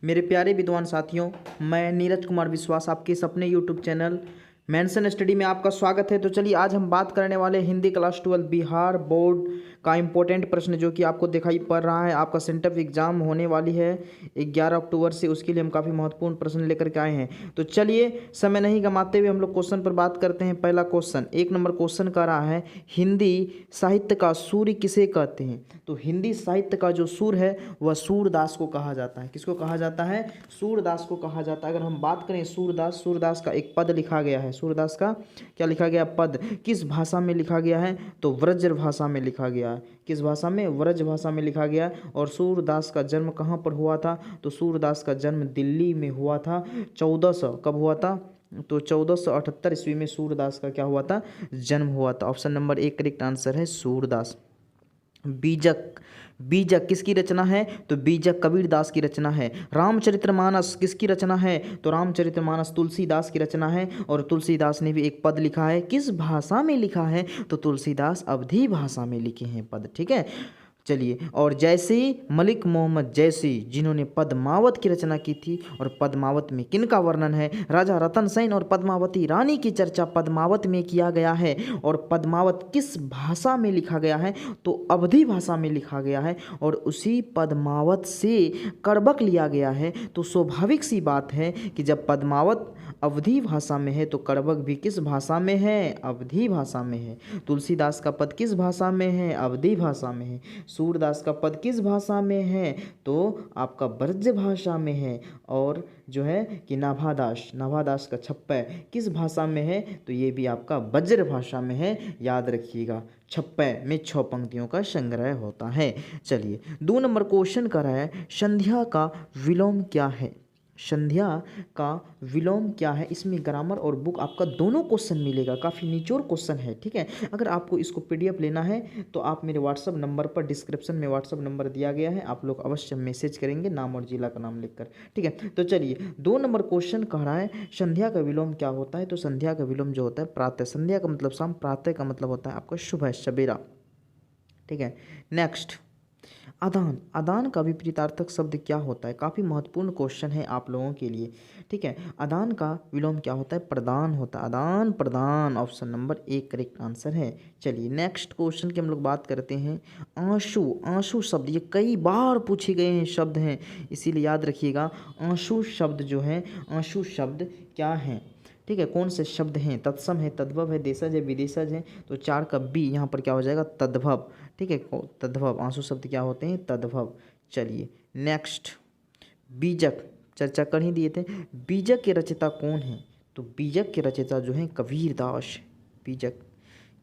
मेरे प्यारे विद्वान साथियों, मैं नीरज कुमार विश्वास आपके इस अपने यूट्यूब चैनल मेंशन स्टडी में आपका स्वागत है। तो चलिए आज हम बात करने वाले हिंदी क्लास 12 बिहार बोर्ड का इम्पोर्टेंट प्रश्न जो कि आपको दिखाई पड़ रहा है। आपका सेंटर एग्जाम होने वाली है 11 अक्टूबर से, उसके लिए हम काफ़ी महत्वपूर्ण प्रश्न लेकर के आए हैं। तो चलिए समय नहीं गंवाते हुए हम लोग क्वेश्चन पर बात करते हैं। पहला क्वेश्चन, 1 नंबर क्वेश्चन का रहा है, हिंदी साहित्य का सूर्य किसे कहते हैं? तो हिंदी साहित्य का जो सूर्य है वह सूरदास को कहा जाता है। किसको कहा जाता है? सूरदास को कहा जाता है। अगर हम बात करें सूरदास का एक पद लिखा गया है। सूरदास का क्या लिखा गया? पद। किस भाषा में लिखा गया है? तो व्रज भाषा में लिखा गया है। किस भाषा में? व्रज भाषा में लिखा गया। और सूरदास का जन्म कहाँ पर हुआ था? तो सूरदास का जन्म दिल्ली में हुआ था। 1400 कब हुआ था? तो 1478 ईस्वी में सूरदास का क्या हुआ था? जन्म हुआ था। ऑप्शन नंबर 1 करेक्ट आंसर है सूरदास। बीजक, बीजक किसकी रचना है? तो बीजक कबीरदास की रचना है। रामचरितमानस किसकी रचना है? तो रामचरितमानस तुलसीदास की रचना है। और तुलसीदास ने भी एक पद लिखा है। किस भाषा में लिखा है? तो तुलसीदास अवधी भाषा में लिखे हैं पद। ठीक है, चलिए। और जैसी मलिक मोहम्मद जैसी, जिन्होंने पद्मावत की रचना की थी। और पद्मावत में किनका वर्णन है? राजा रतन सेन और पद्मावती रानी की चर्चा पद्मावत में किया गया है। और पद्मावत किस भाषा में लिखा गया है? तो अवधी भाषा में लिखा गया है। और उसी पद्मावत से कड़बक लिया गया है। तो स्वाभाविक सी बात है कि जब पद्मावत अवधी भाषा में है तो कड़बक भी किस भाषा में है? अवधी भाषा में है। तुलसीदास का पद किस भाषा में है? अवधी भाषा में है। सूरदास का पद किस भाषा में है? तो आपका ब्रज भाषा में है। और जो है कि नाभादास का छप्पै किस भाषा में है? तो ये भी आपका ब्रज भाषा में है। याद रखिएगा, छप्पै में 6 पंक्तियों का संग्रह होता है। चलिए 2 नंबर क्वेश्चन कर रहा है, संध्या का विलोम क्या है? संध्या का विलोम क्या है? इसमें ग्रामर और बुक आपका दोनों क्वेश्चन मिलेगा। काफ़ी निचोड़ क्वेश्चन है। ठीक है, अगर आपको इसको पीडीएफ लेना है तो आप मेरे व्हाट्सअप नंबर पर, डिस्क्रिप्शन में व्हाट्सअप नंबर दिया गया है, आप लोग अवश्य मैसेज करेंगे नाम और जिला का नाम लिखकर। ठीक है, तो चलिए 2 नंबर क्वेश्चन कह रहा है, संध्या का विलोम क्या होता है? तो संध्या का विलोम जो होता है प्रातः। संध्या का मतलब शाम, प्रातः का मतलब होता है आपका सुबह, सवेरा। ठीक है, नेक्स्ट, आदान। आदान का विपरीतार्थक शब्द क्या होता है? काफ़ी महत्वपूर्ण क्वेश्चन है आप लोगों के लिए। ठीक है, आदान का विलोम क्या होता है? प्रदान होता है। आदान प्रदान, ऑप्शन नंबर 1 करेक्ट आंसर है। चलिए नेक्स्ट क्वेश्चन की हम लोग बात करते हैं। आंसू, आंसू शब्द ये कई बार पूछे गए हैं शब्द हैं, इसीलिए याद रखिएगा। आंसू शब्द जो है, आंसू शब्द क्या हैं? ठीक है, कौन से शब्द हैं? तत्सम है, तद्भव है, देशज है, विदेशज है। तो 4 का बी यहाँ पर क्या हो जाएगा? तद्भव। ठीक है, तद्भव। आंसू शब्द क्या होते हैं? तद्भव। चलिए नेक्स्ट, बीजक चर्चा कर ही दिए थे। बीजक के रचयिता कौन है? तो बीजक के रचयिता जो है कबीरदास। बीजक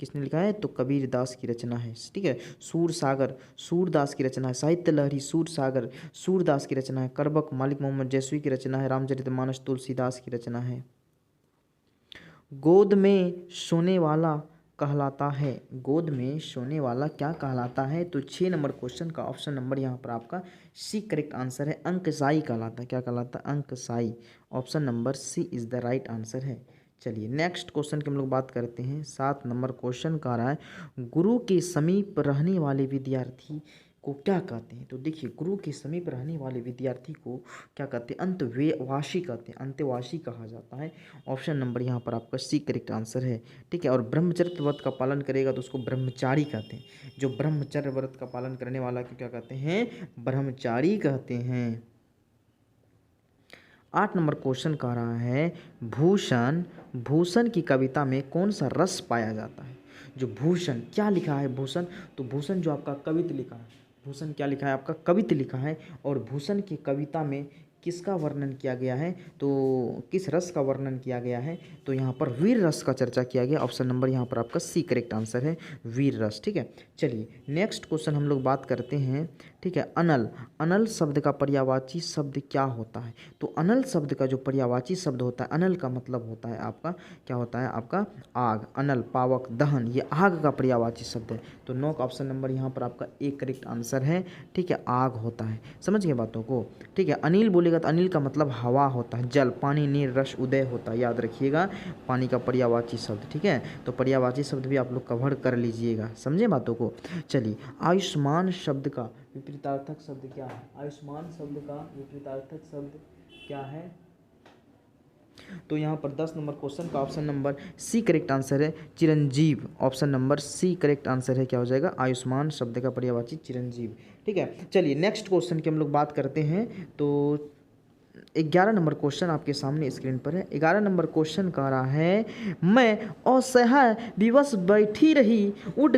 किसने लिखा है? तो कबीरदास की रचना है। ठीक है, सूरसागर सूरदास की रचना है। साहित्य लहरी सूरसागर सूरदास की रचना है। करबक मलिक मोहम्मद जैसवी की रचना है। रामचरितमानस तुलसीदास की रचना है। गोद में सोने वाला कहलाता है। गोद में सोने वाला क्या कहलाता है? तो 6 नंबर क्वेश्चन का ऑप्शन नंबर यहाँ पर आपका सी करेक्ट आंसर है। अंकसाई कहलाता है। क्या कहलाता है? अंकसाई। Option number C is the right answer है। चलिए नेक्स्ट क्वेश्चन की हम लोग बात करते हैं। 7 नंबर क्वेश्चन का रहा है, गुरु के समीप रहने वाले विद्यार्थी को क्या कहते हैं? तो देखिए, गुरु के समीप रहने वाले विद्यार्थी को क्या कहते हैं? अंतवासी कहते हैं। अंतवासी कहा जाता है। ऑप्शन नंबर यहाँ पर आपका सी करेक्ट आंसर है। ठीक है, और ब्रह्मचर्य व्रत का पालन करेगा तो उसको ब्रह्मचारी कहते हैं। जो ब्रह्मचर्य व्रत का पालन करने वाला को क्या कहते हैं? ब्रह्मचारी कहते हैं। 8 नंबर क्वेश्चन कह रहा है, भूषण, भूषण की कविता में कौन सा रस पाया जाता है? जो भूषण क्या लिखा है? भूषण, तो भूषण जो आपका कवित्व लिखा है, भूषण क्या लिखा है? आपका कवित्व लिखा है। और भूषण की कविता में किसका वर्णन किया गया है? तो किस रस का वर्णन किया गया है? तो यहाँ पर वीर रस का चर्चा किया गया। ऑप्शन नंबर यहाँ पर आपका सी करेक्ट आंसर है, वीर रस। ठीक है, चलिए नेक्स्ट क्वेश्चन हम लोग बात करते हैं। ठीक है, अनल। अनल शब्द का पर्यायवाची शब्द क्या होता है? तो अनल शब्द का जो पर्यायवाची शब्द होता है, अनल का मतलब होता है आपका, क्या होता है आपका? आग। अनल, पावक, दहन, ये आग का पर्यायवाची शब्द है। तो 9 का ऑप्शन नंबर यहाँ पर आपका 1 करेक्ट आंसर है। ठीक है, आग होता है। समझ गए बातों को? ठीक है, अनिल बोलेगा तो अनिल का मतलब हवा होता है। जल, पानी, नीर, रस, उदय होता है। याद रखिएगा, पानी का पर्यायवाची शब्द। ठीक है, तो पर्यायवाची शब्द भी आप लोग कवर कर लीजिएगा। समझे बातों को? चलिए, आयुष्मान शब्द का विपरीतार्थक शब्द क्या है? आयुष्मान शब्द का विपरीतार्थक शब्द क्या है? तो यहाँ पर 10 नंबर क्वेश्चन का option number C correct answer है, Chiranjeev. Option number C correct answer है, क्या हो जाएगा? आयुष्मान शब्द का पर्यायवाची चिरंजीव। ठीक है, चलिए नेक्स्ट क्वेश्चन की हम लोग बात करते हैं। तो 11 नंबर क्वेश्चन आपके सामने स्क्रीन पर है। 11 नंबर क्वेश्चन कह रहा है, मैं असहाय विवश बैठी रही, उड़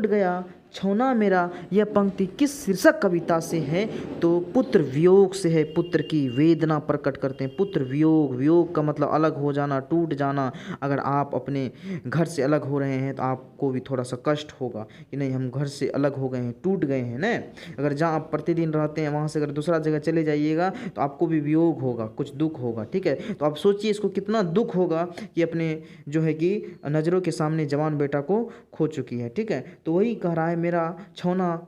गया छौना मेरा। यह पंक्ति किस शीर्षक कविता से है? तो पुत्र वियोग से है। पुत्र की वेदना प्रकट करते हैं। पुत्र वियोग, वियोग का मतलब अलग हो जाना, टूट जाना। अगर आप अपने घर से अलग हो रहे हैं तो आपको भी थोड़ा सा कष्ट होगा कि नहीं, हम घर से अलग हो गए हैं, टूट गए हैं ना। अगर जहाँ आप प्रतिदिन रहते हैं वहाँ से अगर दूसरा जगह चले जाइएगा तो आपको भी वियोग होगा, कुछ दुख होगा। ठीक है, तो आप सोचिए इसको कितना दुख होगा कि अपने जो है कि नज़रों के सामने जवान बेटा को खो चुकी है। ठीक है, तो वही कह रहा है, मेरा छौना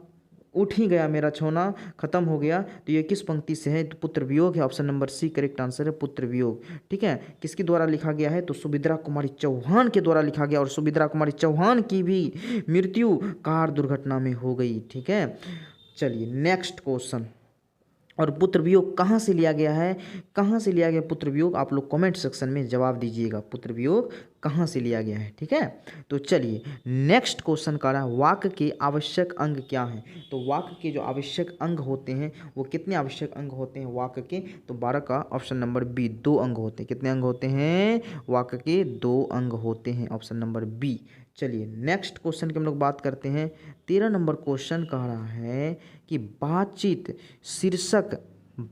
उठ ही गया, मेरा छौना खत्म हो गया। तो ये किस पंक्ति से है? तो पुत्र वियोग है। Option number C correct answer है, पुत्र वियोग। ठीक है, किसके द्वारा लिखा गया है? तो सुभद्रा कुमारी चौहान के द्वारा लिखा गया, और सुभद्रा कुमारी चौहान की भी मृत्यु कार दुर्घटना में हो गई। ठीक है, चलिए नेक्स्ट क्वेश्चन। और पुत्र वियोग कहाँ से लिया गया है? कहाँ से लिया गया पुत्र वियोग? आप लोग कमेंट सेक्शन में जवाब दीजिएगा, पुत्र वियोग कहाँ से लिया गया है। ठीक है, तो चलिए नेक्स्ट क्वेश्चन का रहा है, वाक्य के आवश्यक अंग क्या हैं? तो वाक्य के जो आवश्यक अंग होते हैं वो कितने आवश्यक अंग होते हैं वाक्य के? तो 12 का ऑप्शन नंबर बी, 2 अंग होते हैं। कितने अंग होते हैं? वाक्य के 2 अंग होते हैं, ऑप्शन नंबर बी। चलिए नेक्स्ट क्वेश्चन की हम लोग बात करते हैं। 13 नंबर क्वेश्चन कह रहा है कि बातचीत शीर्षक,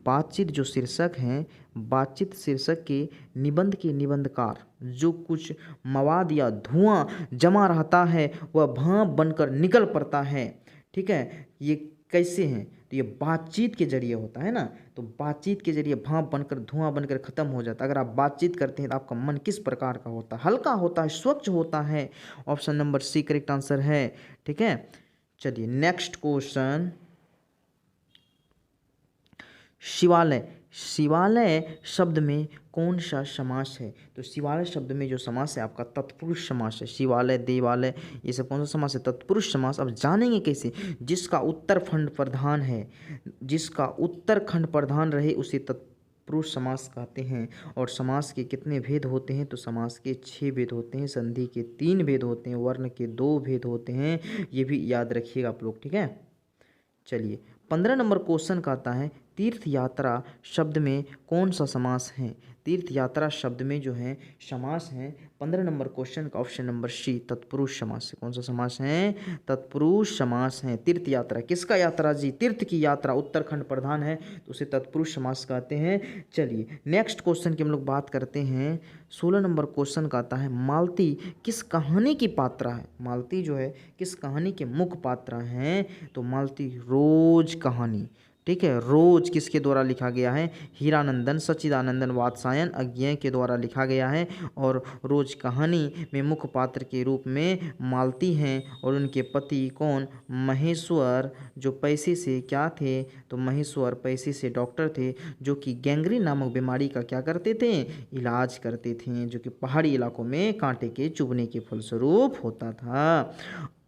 बातचीत जो शीर्षक हैं, बातचीत शीर्षक के निबंध के निबंधकार जो कुछ मवाद या धुआं जमा रहता है वह भाप बनकर निकल पड़ता है। ठीक है, ये कैसे हैं? तो ये बातचीत के जरिए होता है ना, तो बातचीत के जरिए भाप बनकर धुआं बनकर ख़त्म हो जाता है। अगर आप बातचीत करते हैं तो आपका मन किस प्रकार का होता है? हल्का होता है, स्वच्छ होता है। Option number C correct answer है। ठीक है, चलिए नेक्स्ट क्वेश्चन। शिवालय, शिवालय शब्द में कौन सा समास है? तो शिवालय शब्द में जो समास है आपका तत्पुरुष समास है। शिवालय, देवालय, ये सब कौन सा समास है? तत्पुरुष समास। अब जानेंगे कैसे? जिसका उत्तर खंड प्रधान है, जिसका उत्तर खंड प्रधान रहे उसे तत्पुरुष समास कहते हैं। और समास के कितने भेद होते हैं? तो समास के 6 भेद होते हैं, संधि के 3 भेद होते हैं, वर्ण के 2 भेद होते हैं। ये भी याद रखिएगा आप लोग। ठीक है, चलिए 15 नंबर क्वेश्चन का आता है, तीर्थ यात्रा शब्द में कौन सा समास है? तीर्थ यात्रा शब्द में जो है समास है 15 नंबर क्वेश्चन का ऑप्शन नंबर सी, तत्पुरुष समास है। कौन सा समास है? तत्पुरुष समास है। तीर्थ यात्रा, किसका यात्रा जी? तीर्थ की यात्रा, उत्तरखंड प्रधान है तो उसे तत्पुरुष समास कहते हैं। चलिए नेक्स्ट क्वेश्चन की हम लोग बात करते हैं। 16 नंबर क्वेश्चन का आता है, मालती किस कहानी की पात्रा है? मालती जो है किस कहानी के मुख्य पात्रा हैं? तो मालती रोज कहानी। ठीक है, रोज किसके द्वारा लिखा गया है? हीरानंदन सच्चिदानंदन वात्सायन अज्ञेय के द्वारा लिखा गया है। और रोज कहानी में मुख्य पात्र के रूप में मालती हैं, और उनके पति कौन? महेश्वर, जो पैसे से क्या थे? तो महेश्वर पैसे से डॉक्टर थे, जो कि गैंग्रीन नामक बीमारी का क्या करते थे? इलाज करते थे, जो कि पहाड़ी इलाकों में कांटे के चुभने के फलस्वरूप होता था।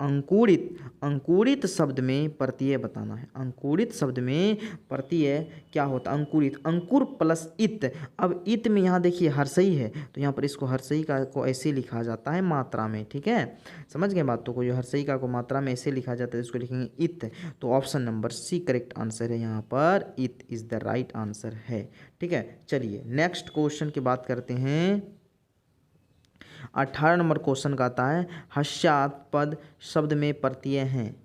अंकुरित, अंकुरित शब्द में प्रत्यय बताना है। अंकुरित शब्द में प्रत्यय क्या होता है? अंकुरित, अंकुर प्लस इत। अब इत में यहाँ देखिए हर्षई है तो यहाँ पर इसको हर्षई का को ऐसे लिखा जाता है मात्रा में। ठीक है, समझ गए बातों को? जो हर्षई का को मात्रा में ऐसे लिखा जाता है इसको लिखेंगे इत। तो option number C correct answer है, यहाँ पर इत इज द राइट आंसर है। ठीक है, चलिए नेक्स्ट क्वेश्चन की बात करते हैं। 18 नंबर क्वेश्चन का आता है, हस्यात पद शब्द में प्रत्यय हैं।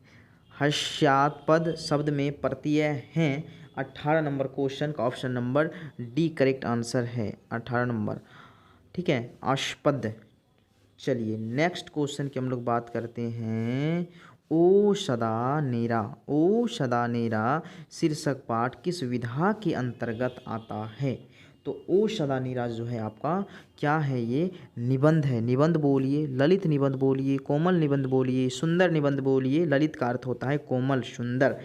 हस्यात पद शब्द में प्रत्यय हैं। 18 नंबर क्वेश्चन का option number D correct answer है, 18 नंबर। ठीक है, आस्पद। चलिए नेक्स्ट क्वेश्चन की हम लोग बात करते हैं। ओ सदा नेरा, ओ सदा नेरा शीर्षक पाठ किस विधा के अंतर्गत आता है? तो ओ सदा नीराज जो है आपका क्या है, ये निबंध है। निबंध बोलिए, ललित निबंध बोलिए, कोमल निबंध बोलिए, सुंदर निबंध बोलिए। ललित का अर्थ होता है कोमल, सुंदर,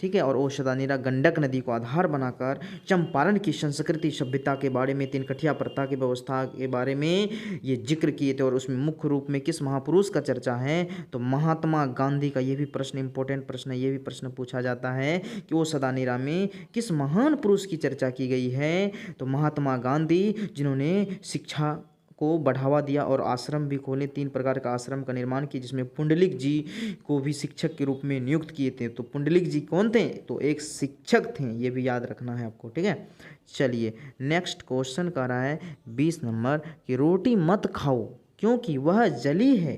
ठीक है। और ओ सदा नीरा गंडक नदी को आधार बनाकर चंपारण की संस्कृति सभ्यता के बारे में, तीनकठिया प्रथा की व्यवस्था के बारे में ये जिक्र किए थे। और उसमें मुख्य रूप में किस महापुरुष का चर्चा है, तो महात्मा गांधी का। ये भी प्रश्न इंपॉर्टेंट प्रश्न है, ये भी प्रश्न पूछा जाता है कि ओ सदा नीरा में किस महान पुरुष की चर्चा की गई है, तो महात्मा गांधी, जिन्होंने शिक्षा को बढ़ावा दिया और आश्रम भी खोले। 3 प्रकार का आश्रम का निर्माण किया, जिसमें पुंडलिक जी को भी शिक्षक के रूप में नियुक्त किए थे। तो पुंडलिक जी कौन थे, तो एक शिक्षक थे, ये भी याद रखना है आपको, ठीक है। चलिए नेक्स्ट क्वेश्चन कर रहा है 20 नंबर कि रोटी मत खाओ क्योंकि वह जली है।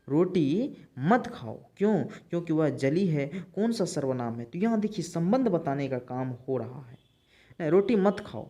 रोटी मत खाओ क्यों, क्योंकि वह जली है, कौन सा सर्वनाम है। तो यहाँ देखिए संबंध बताने का काम हो रहा है। रोटी मत खाओ,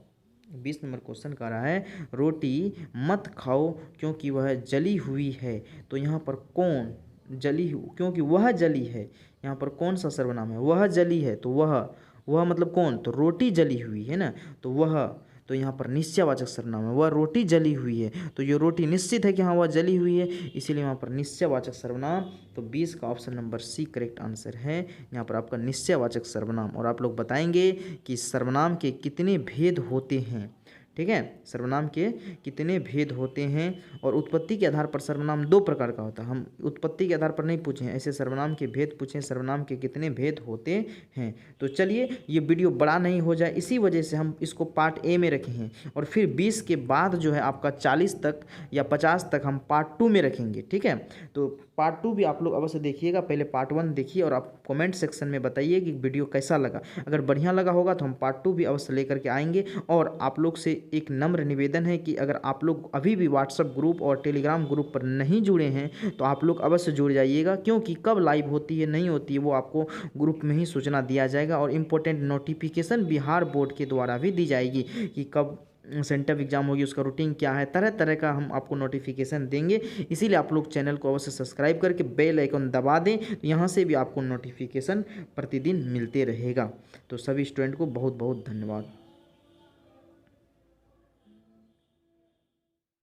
20 नंबर क्वेश्चन कर रहा है रोटी मत खाओ क्योंकि वह जली हुई है। तो यहाँ पर कौन जली, क्योंकि वह जली है, यहाँ पर कौन सा सर्वनाम है, वह जली है। तो वह मतलब कौन, तो रोटी जली हुई है ना, तो वह, तो यहाँ पर निश्चयवाचक सर्वनाम है, वह रोटी जली हुई है। तो ये रोटी निश्चित है कि हाँ वह जली हुई है, इसीलिए यहाँ पर निश्चयवाचक सर्वनाम। तो 20 का option number C correct answer है यहाँ पर आपका निश्चयवाचक सर्वनाम। और आप लोग बताएंगे कि सर्वनाम के कितने भेद होते हैं, ठीक है। सर्वनाम के कितने भेद होते हैं। और उत्पत्ति के आधार पर सर्वनाम 2 प्रकार का होता है। हम उत्पत्ति के आधार पर नहीं पूछे हैं, ऐसे सर्वनाम के भेद पूछे, सर्वनाम के कितने भेद होते हैं। तो चलिए ये वीडियो बड़ा नहीं हो जाए, इसी वजह से हम इसको पार्ट ए में रखे हैं। और फिर 20 के बाद जो है आपका 40 तक या 50 तक हम पार्ट 2 में रखेंगे, ठीक है। तो पार्ट 2 भी आप लोग अवश्य देखिएगा, पहले पार्ट 1 देखिए और आप कमेंट सेक्शन में बताइए कि वीडियो कैसा लगा। अगर बढ़िया लगा होगा तो हम पार्ट 2 भी अवश्य लेकर के आएंगे। और आप लोग से एक नम्र निवेदन है कि अगर आप लोग अभी भी व्हाट्सएप ग्रुप और टेलीग्राम ग्रुप पर नहीं जुड़े हैं तो आप लोग अवश्य जुड़ जाइएगा, क्योंकि कब लाइव होती है नहीं होती है वो आपको ग्रुप में ही सूचना दिया जाएगा। और इम्पोर्टेंट नोटिफिकेशन बिहार बोर्ड के द्वारा भी दी जाएगी कि कब सेंटर एग्जाम होगी, उसका रूटीन क्या है, तरह तरह का हम आपको नोटिफिकेशन देंगे। इसीलिए आप लोग चैनल को अवश्य सब्सक्राइब करके बेल आइकन दबा दें, तो यहाँ से भी आपको नोटिफिकेशन प्रतिदिन मिलते रहेगा। तो सभी स्टूडेंट को बहुत बहुत धन्यवाद।